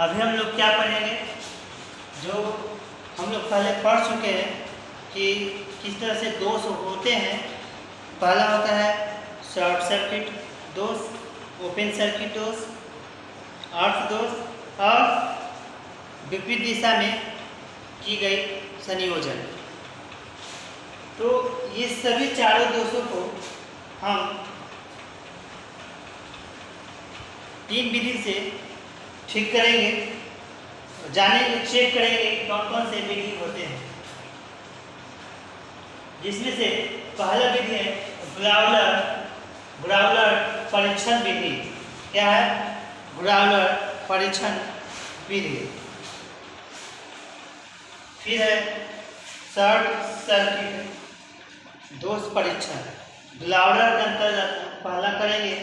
अभी हम लोग क्या पढ़ेंगे, जो हम लोग पहले पढ़ चुके हैं कि किस तरह से दोष होते हैं। पहला होता है शॉर्ट सर्किट दोष, ओपन सर्किट दोष, अर्थ दोष और विपरीत दिशा में की गई संयोजन। तो ये सभी चारों दोषों को हम तीन विधि से ठीक करेंगे, जानेंगे, चेक करेंगे कौन कौन से विधि होते हैं। जिसमें से पहला विधि है ब्राउलर परीक्षण विधि। क्या है? ब्राउलर परीक्षण विधि। फिर है शॉर्ट सर्किट दोष परीक्षण। ब्राउलर के अंतर्गत पहला करेंगे।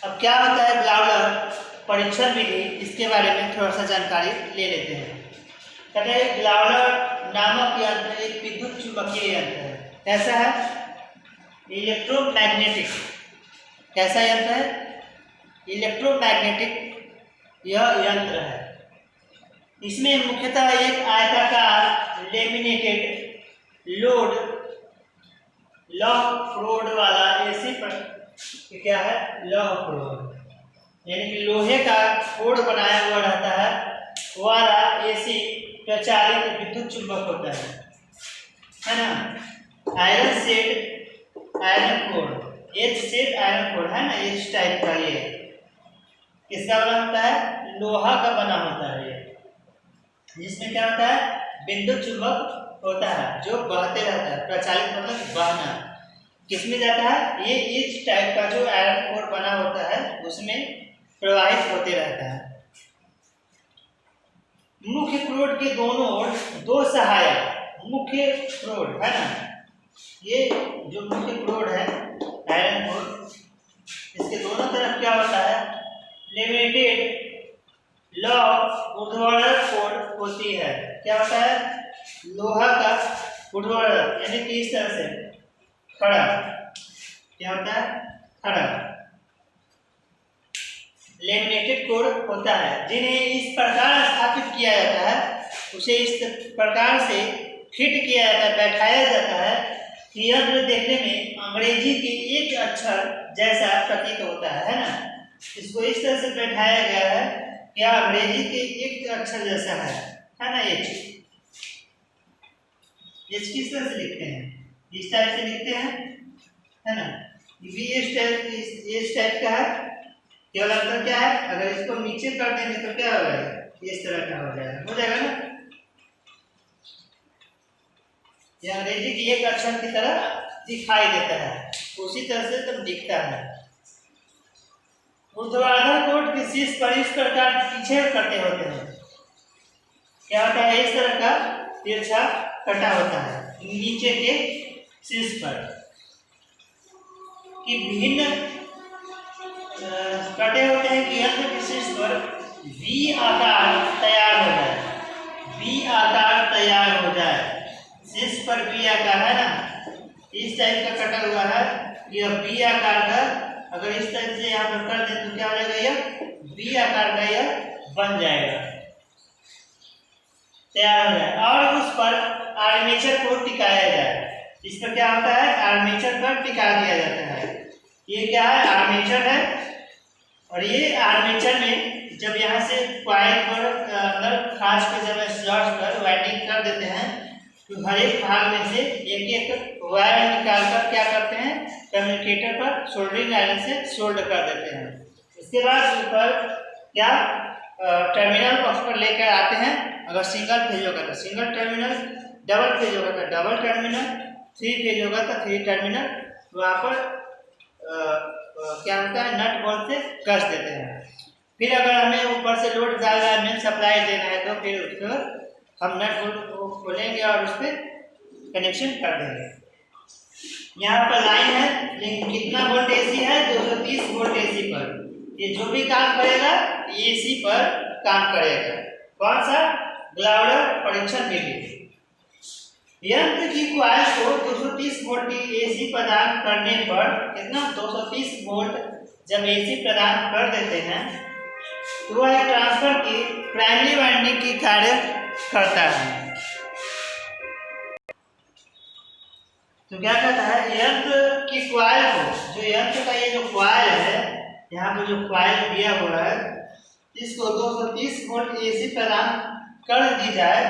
अब क्या होता है ब्राउलर परीक्षण विधि, इसके बारे में थोड़ा सा जानकारी ले लेते हैं। कहते हैं ब्राउलर नामक यंत्र एक विद्युत चुंबकीय यंत्र है। कैसा है? इलेक्ट्रोमैग्नेटिक। कैसा यंत्र है? इलेक्ट्रोमैग्नेटिक यह यंत्र है। इसमें मुख्यतः एक आयताकार लेमिनेटेड लोड लौह फ्लोड वाला एसी पर क्या है? लौह फ्लोड, यानी कि लोहे का कोड बनाया हुआ रहता है वाला एसी प्रचालित विद्युत चुंबक होता है ना। Iron set iron code, H set iron code है ना, एच टाइप का। ये किसका बना होता है? लोहा का बना होता है ये, जिसमें क्या होता है? विद्युत चुंबक होता है जो बहते रहता है। प्रचालित मतलब बहना। किसमें जाता है? ये एच टाइप का जो आयरन कोड बना होता है उसमें प्रवाहित होते रहता है। मुख्य फ्लोड के दोनों ओर दो सहायक मुख्य फ्लोड है ना, ये जो मुख्य फ्लोड है आयरन कोड, इसके दोनों तरफ क्या होता है? लेमिनेटेड लौह ऊर्ध्वाधर कोड होती है। क्या होता है? लोहा का ऊर्ध्वाधर, यानी कि इस तरह से खड़ा। क्या होता है? खड़ा लेमिनेटेड कोड होता है, जिन्हें इस प्रकार स्थापित किया जाता है, उसे इस प्रकार से फिट किया जाता है, बैठाया जाता है कि यंत्र देखने में अंग्रेजी के एक अक्षर जैसा प्रतीत होता है ना। इसको इस तरह से बैठाया गया है कि अंग्रेजी के एक अक्षर जैसा है ना। एच किस तरह से लिखते हैं? इस टाइप से लिखते हैं है ना। बी इस टाइप का है। केवल अंतर क्या है? अगर इसको नीचे कर देंगे तो क्या होगा? इस तरह का हो जाएगा ना। यह अंग्रेजी की एक अक्षर की तरह दिखाई देता है, उसी तरह से तब दिखता है। ऊर्ध्वाधर कोड के शीर्ष पर इस प्रकार पीछे कटे होते हैं। क्या होता है? इस तरह का तिरछा कटा होता है नीचे के शीर्ष पर कि विभिन्न कटे होते हैं कि यंत्र के शीर्ष पर वी आकार तैयार हो जाए। वी आकार तैयार हो जाए। शीर्ष पर वी आकार है ना, इस टाइप का कटा हुआ है। यह वी आकार का अगर इस टाइप से यहाँ पर कर दें तो क्या हो जाएगा? यह वी आकार का यह बन जाएगा, तैयार हो जाए। और उस पर आर्मेचर को टिकाया जाए। इस पर क्या होता है? आर्मेचर पर टिका दिया जाता है। ये क्या है? आर्मेचर है। और ये आर्मेचर में जब यहाँ से कॉइल पर अंदर खास के जब स्लॉट पर वाइंडिंग कर देते हैं तो हर एक भाग में से एक एक वायर निकाल कर क्या करते हैं? कम्युनिकेटर पर सोल्डरिंग आयरन से सोल्ड कर देते हैं। इसके बाद ऊपर क्या टर्मिनल बॉक्स पर लेकर आते हैं। अगर सिंगल फेज होगा तो सिंगल टर्मिनल, डबल फेज होगा तो डबल टर्मिनल, थ्री फेज होगा तो थ्री टर्मिनल। वहाँ पर क्या होता है? नट बोल्ट से कस देते हैं। फिर अगर हमें ऊपर से लोड डालना है, मेन सप्लाई देना है, तो फिर उसको हम नट बोल्ट को खोलेंगे और उस पर कनेक्शन कर देंगे। यहाँ पर लाइन है, लेकिन कितना वोल्ट एसी है? 230 वोल्ट एसी पर। ये जो भी काम करेगा एसी पर काम करेगा। कौन सा? ब्राउलर परीक्षण विधि। यंत्र की कॉइल को 230 वोल्ट एसी प्रदान करने पर कितना? 230 वोल्ट जब एसी प्रदान कर देते हैं तो वह एक ट्रांसफर की प्राइमरी वाइंडिंग की कार्य करता है। तो क्या कहता है, यंत्र की क्वाइल को, जो यंत्र का ये जो क्वाइल है, यहाँ पे जो क्वाइल दिया हुआ है, इसको 230 वोल्ट एसी प्रदान कर दी जाए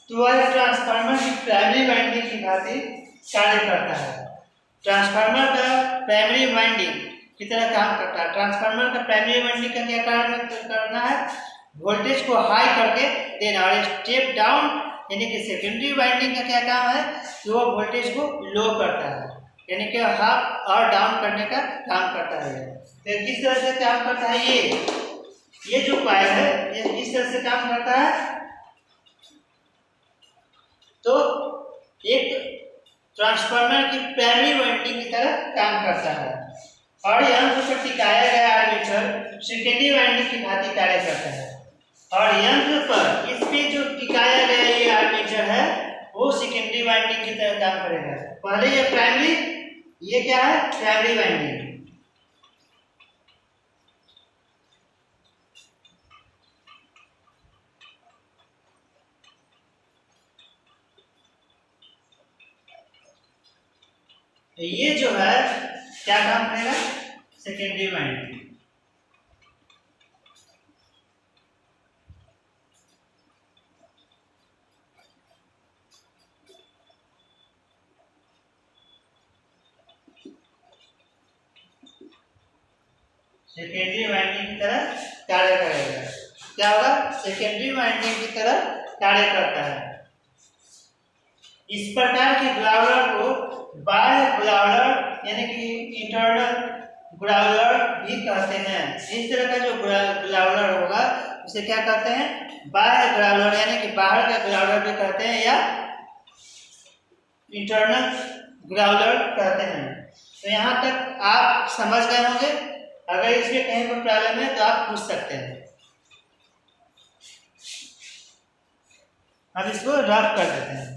तो वह ट्रांसफार्मर की प्राइमरी वाइंडिंग की भांति कार्य करता है। ट्रांसफार्मर का प्राइमरी वाइंडिंग की तरह काम करता है। ट्रांसफार्मर का प्राइमरी वाइंडिंग का क्या करना है, वोल्टेज को हाई करके देना, और स्टेप डाउन यानी कि सेकेंडरी वाइंडिंग का क्या काम है, जो वो वोल्टेज को लो करता है, यानी कि अप और डाउन करने का काम करता है। तो किस तरह से काम करता है, ये जो कॉइल है ये किस तरह से काम करता है, तो एक ट्रांसफार्मर की प्राइमरी वाइंडिंग की तरह काम करता है, और यंत्र पर टिकाया गया आर्मेचर सेकेंडरी वाइंडिंग की भांति कार्य करता है। और यंत्र पर इस पे जो टिकाया गया ये आर्मेचर है वो सेकेंडरी वाइंडिंग की तरह काम करेगा। पहले ये प्राइमरी, ये क्या है, प्राइमरी वाइंडिंग। ये जो है क्या काम करेगा, सेकेंडरी वाइंडिंग। सेकेंडरी वाइंडिंग की तरह कार्य करेगा। क्या होगा, सेकेंडरी वाइंडिंग की तरह कार्य करता है। इस प्रकार के ग्राउलर को बाह्य ग्राउलर यानी कि इंटरनल ग्राउलर भी कहते हैं। इस तरह का जो ग्राउलर होगा उसे क्या कहते हैं, बाह्य ग्राउलर यानी कि बाहर का ग्राउलर भी कहते हैं या इंटरनल ग्राउलर कहते हैं। तो यहाँ तक आप समझ गए होंगे। अगर इसमें कहीं पर प्रॉब्लम है तो आप पूछ सकते हैं। अब इसको रफ कर देते हैं।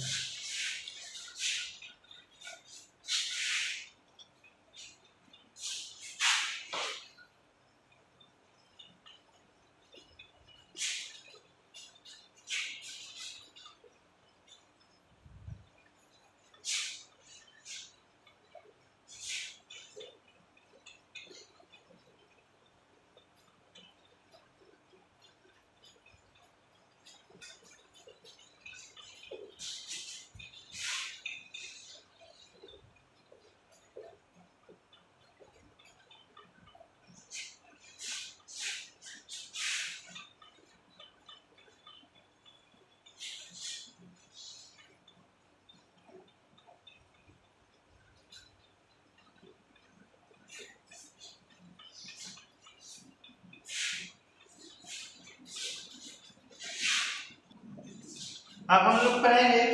अब हम लोग पढ़ेंगे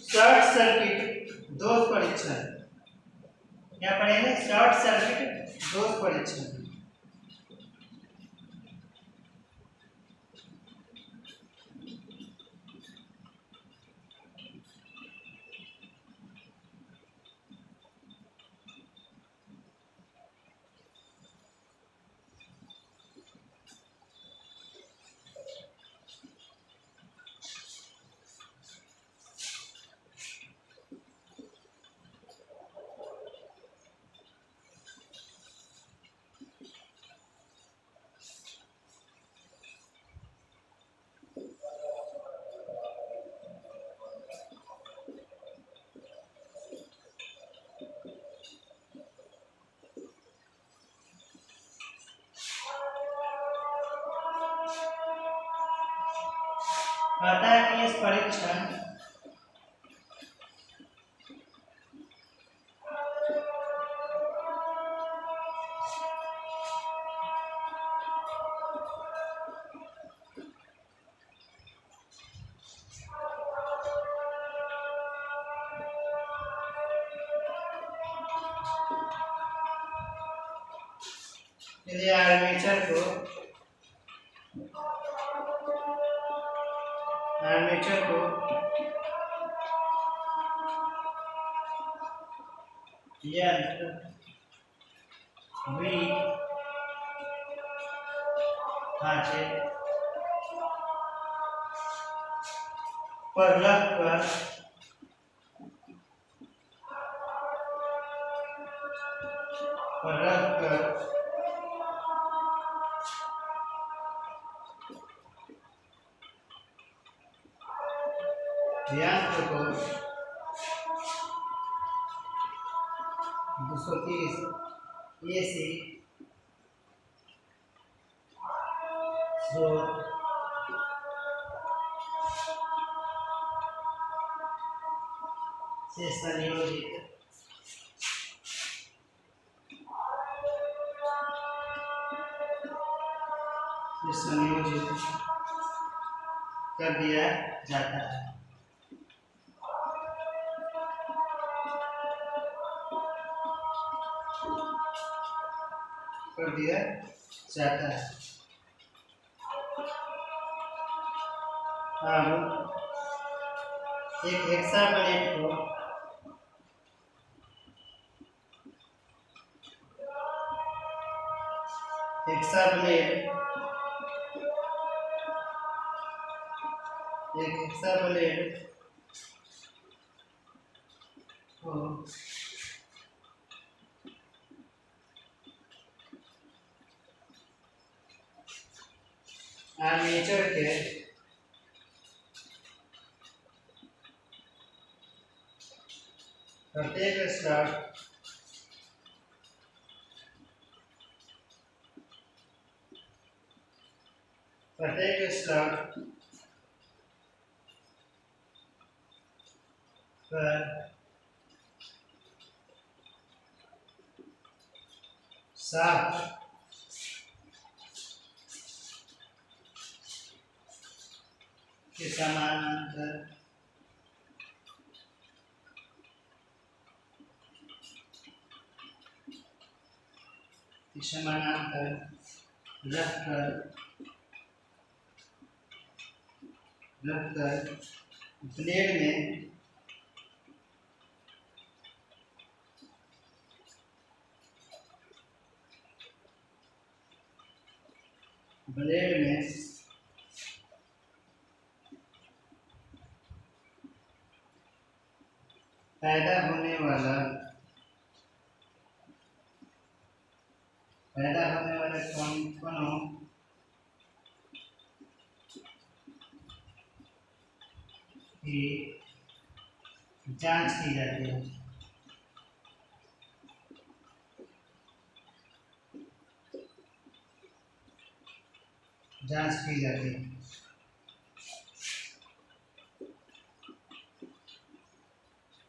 शॉर्ट सर्किट दोष परीक्षण। क्या पढ़ेंगे, शॉर्ट सर्किट दोष परीक्षण। कहता है कि इस परीक्षण यदि आर्मेचर को यंत्र V खांचे पर रख कर यंत्र को 230 AC स्रोत से संयोजित कर दिया जाता है। कर दिया जाता है। अब एक हेक्साप्लेट को हेक्साप्लेट को आर्मेचर के प्रत्येक स्लॉट पर सात के समानांतर रखकर ब्लेड में पैदा होने वाले कणों की जांच की जाती है।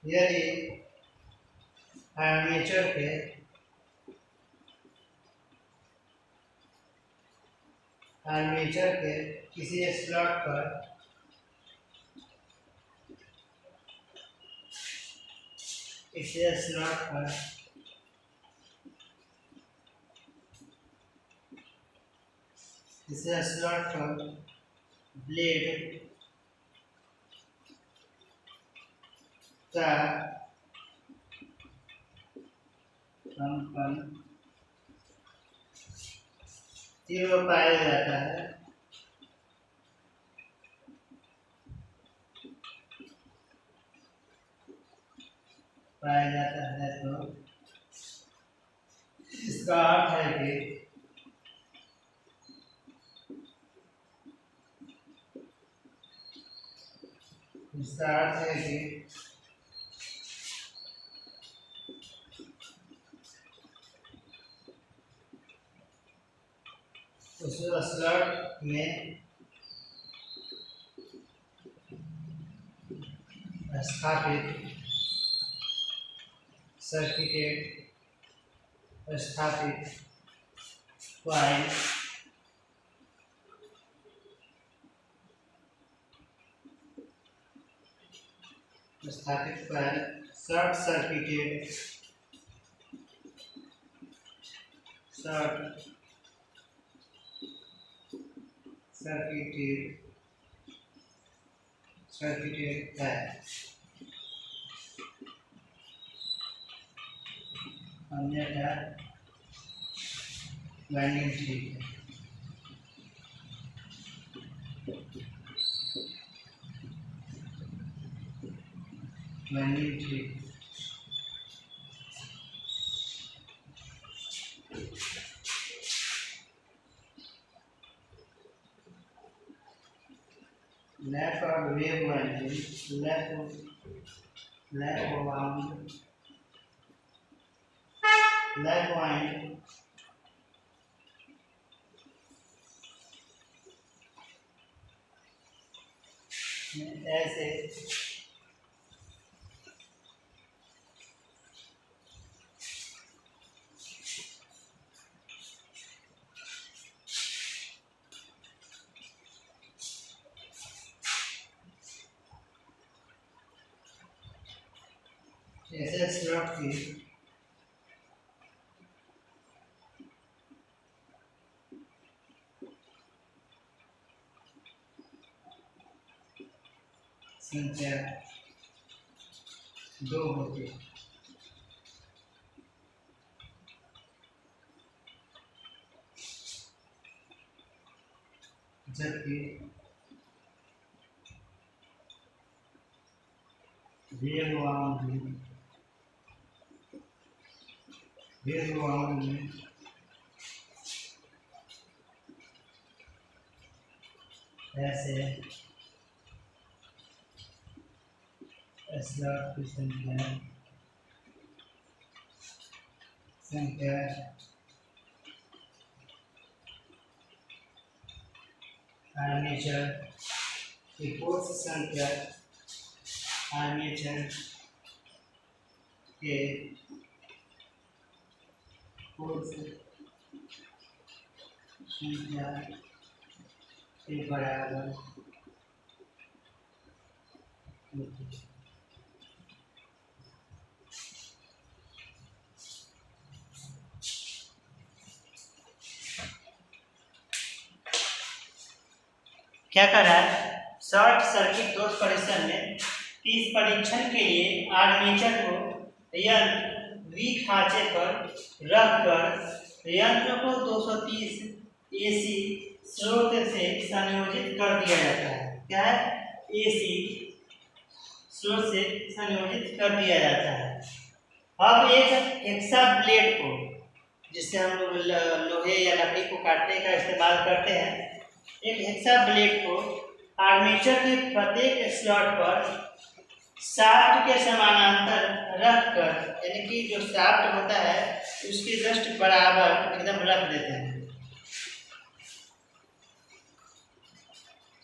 यदि आर्मेचर के किसी स्लॉट पर ब्लेड का कंपन तीव्र पाया जाता है, तो इसका अर्थ है कि उस स्लॉट में स्थापित कॉइल शॉर्ट सर्किटेड है, अन्यथा वाइंडिंग ठीक है। Winding tree. लैप और wave winding, lap wind, lap wind ऐसे ऐसे स्लॉट की संख्या 2 होती है। जबकि वेव वाउंड में ऐसे स्लॉट की संख्या आर्मेचर की फोर्स संख्या आर्मेचर के फोर्स संख्या के बराबर होती है। क्या कर रहा है शॉर्ट सर्किट दोष परीक्षण में, इस परीक्षण के लिए आर्मेचर को यंत्र V खांचे पर रखकर यंत्र को 230 AC स्रोत से संयोजित कर दिया जाता है। क्या है? AC स्रोत से संयोजित कर दिया जाता है। अब एक हेक्सा ब्लेड को, जिससे हम लोग लोहे या लकड़ी को काटने का इस्तेमाल करते हैं, एक हेक्सा ब्लेड को आर्मेचर के प्रत्येक स्लॉट पर शाफ्ट के समानांतर रखकर, यानी कि जो शाफ्ट होता है उसके जस्ट बराबर एकदम रख देते हैं।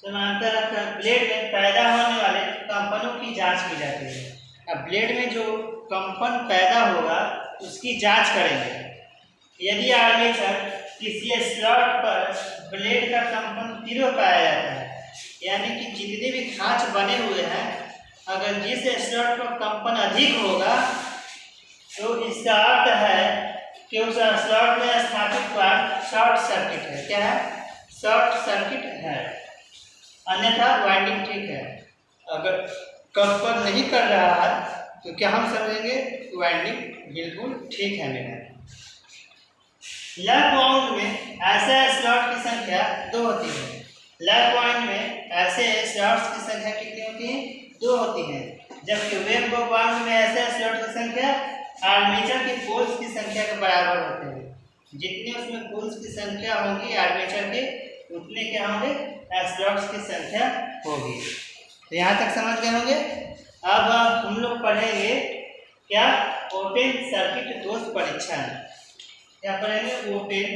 समानांतर रखकर ब्लेड में पैदा होने वाले कंपनों की जांच की जाती है। अब ब्लेड में जो कंपन पैदा होगा उसकी जांच करेंगे। यदि आर्मेचर किसी स्लॉट पर ब्लेड का कंपन 0 पाया जाता है, यानी कि जितने भी खांच बने हुए हैं, अगर जिस स्लॉट पर कंपन अधिक होगा तो इसका अर्थ है कि उस स्लॉट में स्थापित वायर शॉर्ट सर्किट है। क्या है? शॉर्ट सर्किट है, अन्यथा वाइंडिंग ठीक है। अगर कंपन नहीं कर रहा है तो क्या हम समझेंगे? वाइंडिंग बिल्कुल ठीक है मेरा। लैप वाउंड में ऐसे स्लॉट की संख्या 2 होती है। लैप वाउंड में ऐसे स्लॉट्स की संख्या कितनी होती है? 2 होती है। जबकि वेव वाउंड में ऐसे स्लॉट की संख्या आर्मेचर के पोल्स की संख्या के बराबर होते हैं। जितनी उसमें पोल्स की संख्या होगी आर्मेचर के, उतने क्या होंगे? स्लॉट्स की संख्या होगी। तो यहाँ तक समझ गए होंगे। अब हम लोग पढ़ेंगे क्या? ओपन सर्किट दोष परीक्षण। क्या पढ़ेंगे? ओपन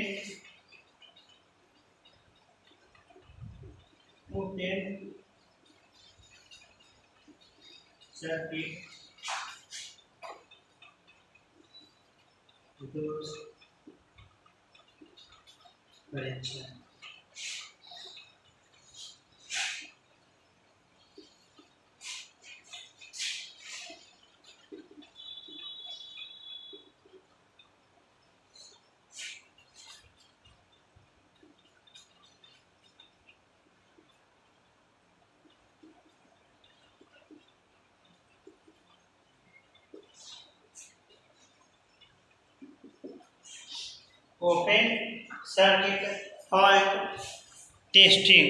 सर्किट दोष परीक्षण। Open circuit fault testing.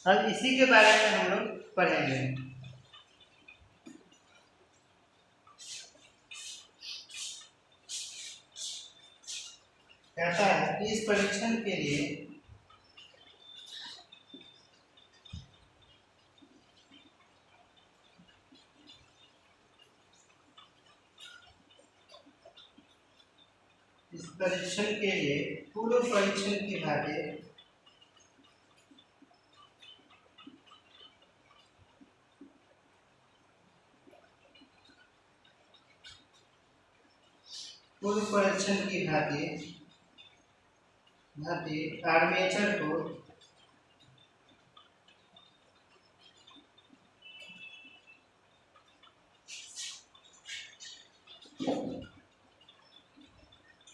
अब इसी के बारे में हम लोग पढ़ेंगे। कहता है कि इस परीक्षण के लिए पूर्व परीक्षण के भांति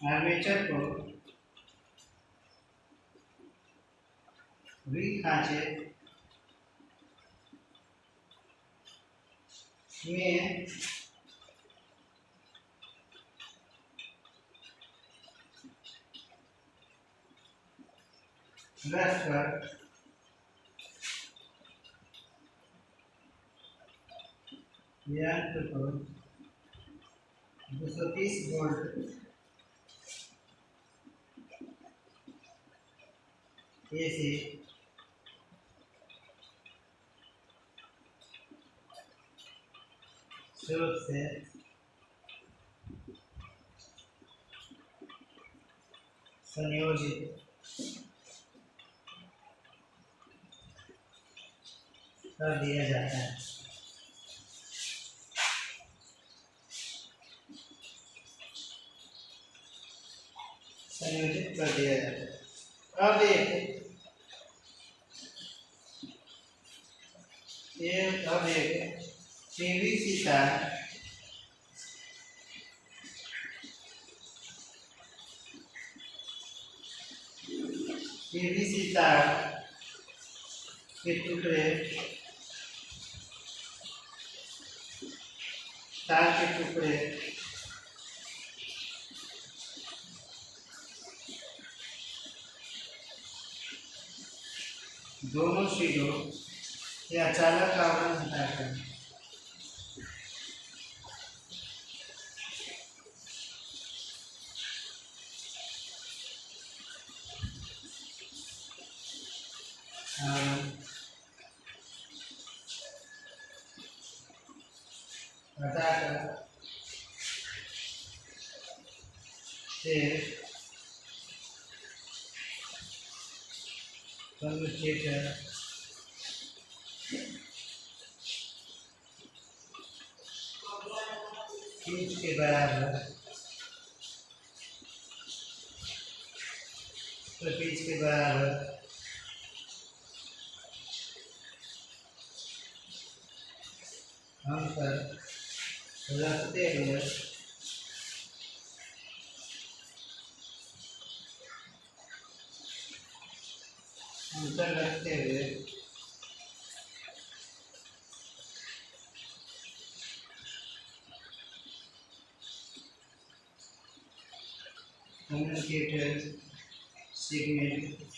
आर्मेचर को वी खांचे में रखकर यंत्र को 230 वोल्ट AC स्रोत से संयोजित कर दिया जाता है। संयोजित कर दिया जाता है। अब एक PVC तार के टुकड़े दोनों शीटों या चालक आवरण हटाकर कम्यूटेटर पिच के बराबर हम पर रखते हुए कम्युनिकेटर सेगमेंट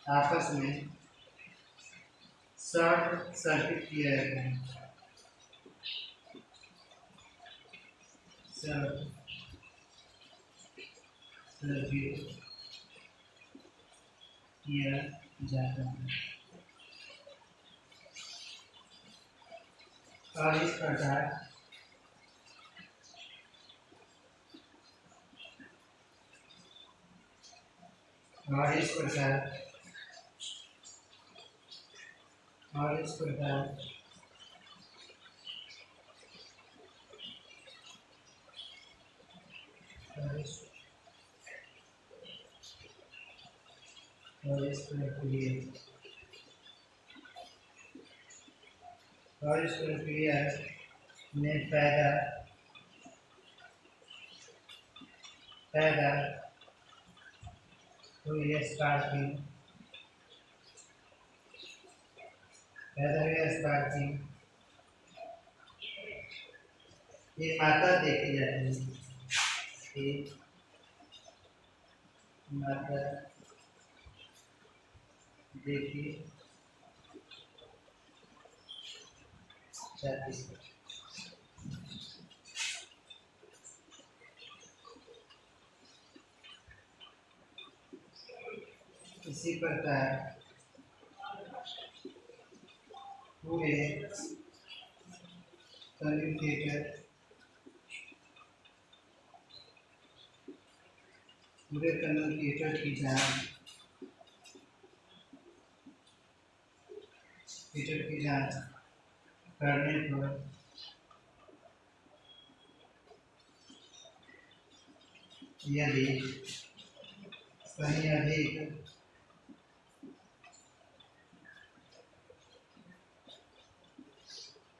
आपस में शॉर्ट सर्किट किया जाता है। किया जाता है और इस प्रकार इस प्रक्रिया में पैदा हुई स्पार्किंग ये मात्रा देखी जाती है कि मात्रा देखिए 34। इसी प्रकार पूरे कम्यूटेटर की जांच करने पर यदि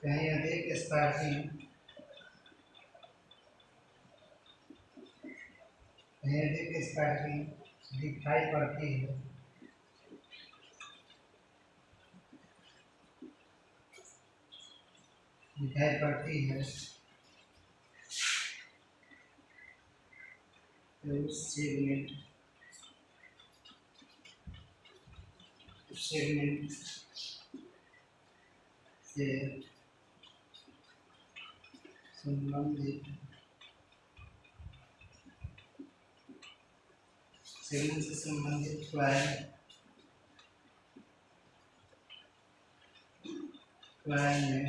कहीं अधिक स्पार्किंग दिखाई पड़ती है तो उस सेगमेंट से संबंधित क्वाइल में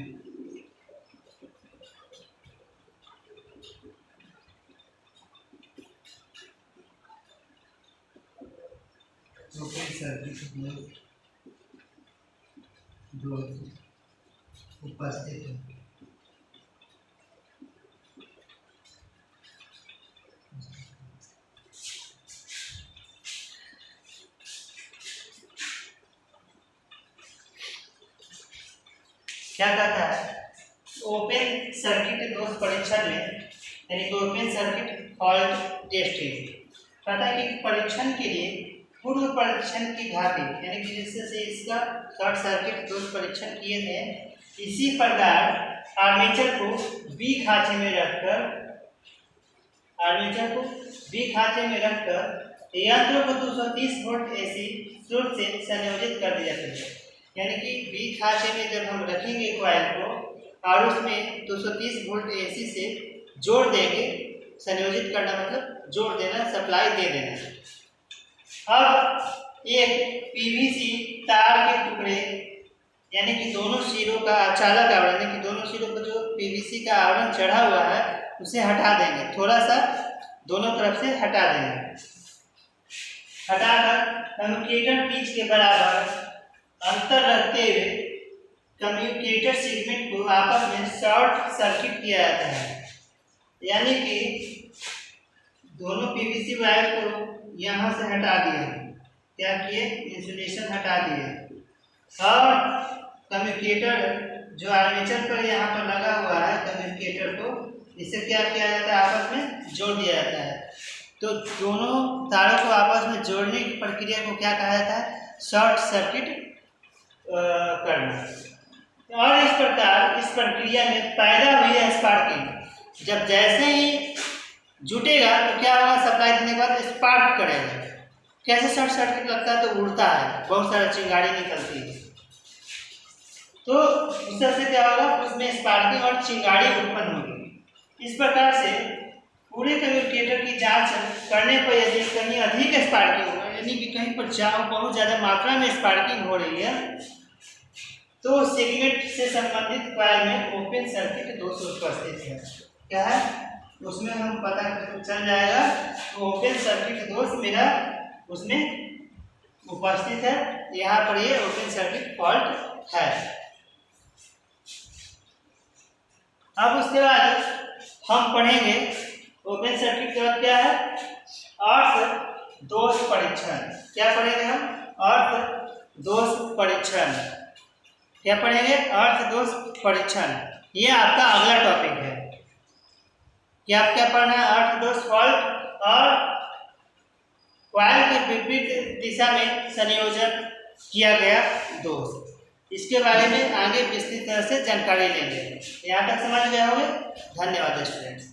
ओपन सर्किट डोज उपस्थित है। क्या कहता है ओपन सर्किट दोष परीक्षण में, यानी कि ओपन सर्किट फॉल्ट टेस्टिंग, कहता है कि परीक्षण के लिए पूर्व परीक्षण की भांति, यानी कि जिससे इसका शॉर्ट सर्किट दोष परीक्षण किए थे, इसी प्रकार आर्मेचर को बी खांचे में रखकर यंत्र को 230 वोल्ट एसी स्रोत से संयोजित कर दिया जाता है। यानी कि बी खांचे में जब हम रखेंगे कॉइल को और उसमें 230 वोल्ट एसी से जोड़ देंगे, संयोजित करना मतलब जोड़ देना, सप्लाई दे देना। अब एक पीवीसी तार के टुकड़े, यानी कि दोनों सिरों का चालक आवरण, यानी कि दोनों सिरों पर जो पीवीसी का आवरण चढ़ा हुआ है उसे हटा देंगे, थोड़ा सा दोनों तरफ से हटा देंगे। हटाकर कम्युनिकेटर पिच के बराबर अंतर रखते हुए कम्युनिकेटर सेगमेंट को आपस में शॉर्ट सर्किट किया जाता है। यानी कि दोनों पीवीसी वायर को यहाँ से हटा दिए, क्या किए, इंसुलेशन हटा दिए, और कम्युनिकेटर जो आर्मेचर पर यहाँ पर लगा हुआ है कम्युनिकेटर को, इसे क्या किया जाता है, आपस में जोड़ दिया जाता है। तो दोनों तारों को आपस में जोड़ने की प्रक्रिया को क्या कहा जाता है, शॉर्ट सर्किट करना। और इस प्रकार इस प्रक्रिया में पैदा हुई है स्पार्किंग। जब जैसे ही जुटेगा तो क्या होगा, सप्लाई देने के बाद स्पार्क करेगा। कैसे शॉर्ट सर्किट लगता है, तो उड़ता है, बहुत सारा चिंगारी निकलती है, तो उससे क्या होगा, उसमें स्पार्किंग और चिंगारी उत्पन्न होगी। इस प्रकार से पूरे कम्युनिकेटर की जांच करने पर यदि कहीं अधिक स्पार्किंग होगा, यानी कि कहीं पर बहुत ज़्यादा मात्रा में स्पार्किंग हो रही है, तो सेगमेंट से संबंधित कॉइल में ओपन सर्किट दोष उपस्थित है। क्या है, उसमें हम पता चल जाएगा तो ओपन सर्किट दोष मेरा उसमें उपस्थित है, यहाँ पर ये ओपन सर्किट फॉल्ट है। अब उसके बाद हम पढ़ेंगे ओपन सर्किट के बाद क्या है, अर्थ दोष परीक्षण। क्या पढ़ेंगे हम, अर्थ दोष परीक्षण। क्या पढ़ेंगे, अर्थ दोष परीक्षण। ये आपका अगला टॉपिक है कि आप क्या पढ़ना है, अर्थ दोष फॉल्ट और कॉइल के विपरीत दिशा में संयोजन किया गया दोष। इसके बारे में आगे विस्तृत तरह से जानकारी लेंगे। यहाँ तक समझ गए होंगे। धन्यवाद स्टूडेंट्स।